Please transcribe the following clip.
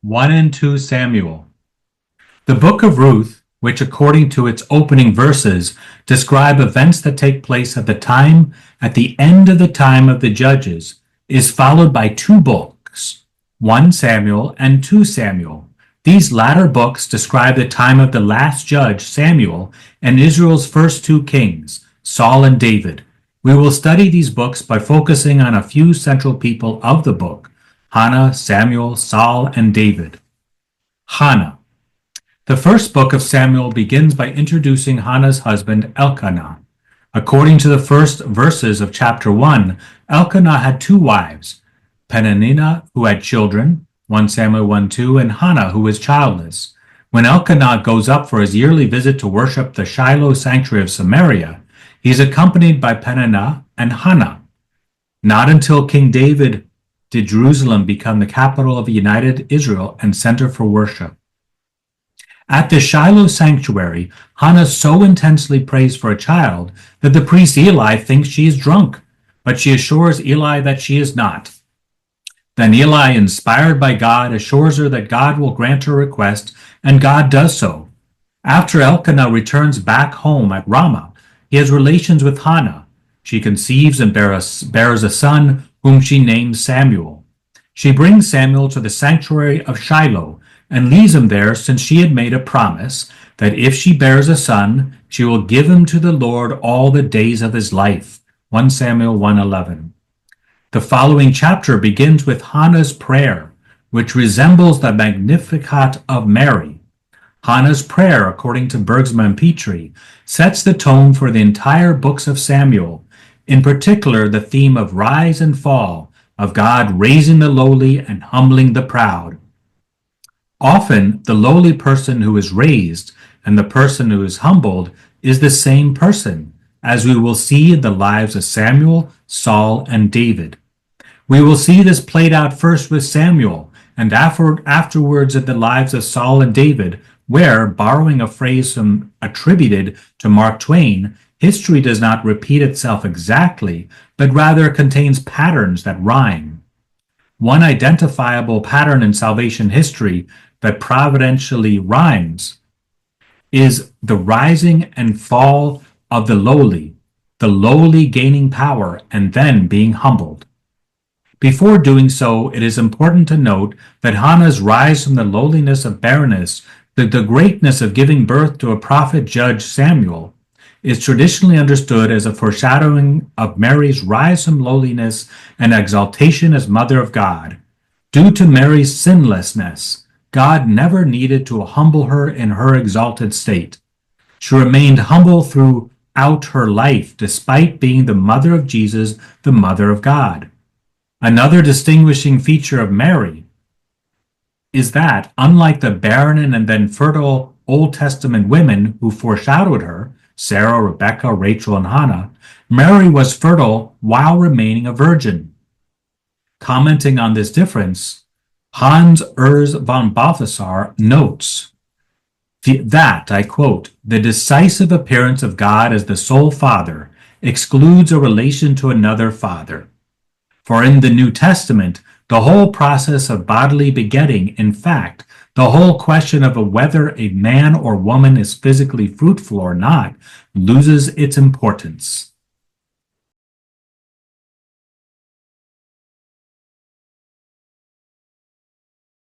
1 and 2 Samuel. The Book of Ruth, which according to its opening verses describe events that take place at the end of the time of the judges, is followed by two books, 1 Samuel and 2 Samuel. These latter books describe the time of the last judge, Samuel, and Israel's first two kings, Saul and David. We will study these books by focusing on a few central people of the book: Hannah, Samuel, Saul, and David. Hannah. The first book of Samuel begins by introducing Hannah's husband, Elkanah. According to the first verses of chapter 1, Elkanah had two wives, Peninnah, who had children, 1 Samuel 1:2, and Hannah, who was childless. When Elkanah goes up for his yearly visit to worship the Shiloh sanctuary of Samaria, he is accompanied by Peninnah and Hannah. Not until King David did Jerusalem become the capital of united Israel and center for worship. At the Shiloh sanctuary, Hannah so intensely prays for a child that the priest Eli thinks she is drunk, but she assures Eli that she is not. Then Eli, inspired by God, assures her that God will grant her request, and God does so. After Elkanah returns back home at Ramah, he has relations with Hannah. She conceives and bears a son, whom she names Samuel. She brings Samuel to the sanctuary of Shiloh and leaves him there, since she had made a promise that if she bears a son, she will give him to the Lord all the days of his life. 1 Samuel 1:11. The following chapter begins with Hannah's prayer, which resembles the Magnificat of Mary. Hannah's prayer, according to Bergsma and Petrie, sets the tone for the entire books of Samuel, in particular the theme of rise and fall, of God raising the lowly and humbling the proud. Often, the lowly person who is raised and the person who is humbled is the same person, as we will see in the lives of Samuel, Saul, and David. We will see this played out first with Samuel, and afterwards in the lives of Saul and David, where, borrowing a phrase attributed to Mark Twain, history does not repeat itself exactly, but rather contains patterns that rhyme. One identifiable pattern in salvation history that providentially rhymes is the rising and fall of the lowly gaining power and then being humbled. Before doing so, it is important to note that Hannah's rise from the lowliness of barrenness to the greatness of giving birth to a prophet judge Samuel is traditionally understood as a foreshadowing of Mary's rise from lowliness and exaltation as Mother of God. Due to Mary's sinlessness, God never needed to humble her in her exalted state. She remained humble throughout her life, despite being the mother of Jesus, the Mother of God. Another distinguishing feature of Mary is that, unlike the barren and then fertile Old Testament women who foreshadowed her, Sarah, Rebecca, Rachel, and Hannah, Mary was fertile while remaining a virgin. Commenting on this difference, Hans Urs von Balthasar notes that, I quote, "The decisive appearance of God as the sole Father excludes a relation to another Father. For in the New Testament, the whole process of bodily begetting, in fact, the whole question of whether a man or woman is physically fruitful or not, loses its importance."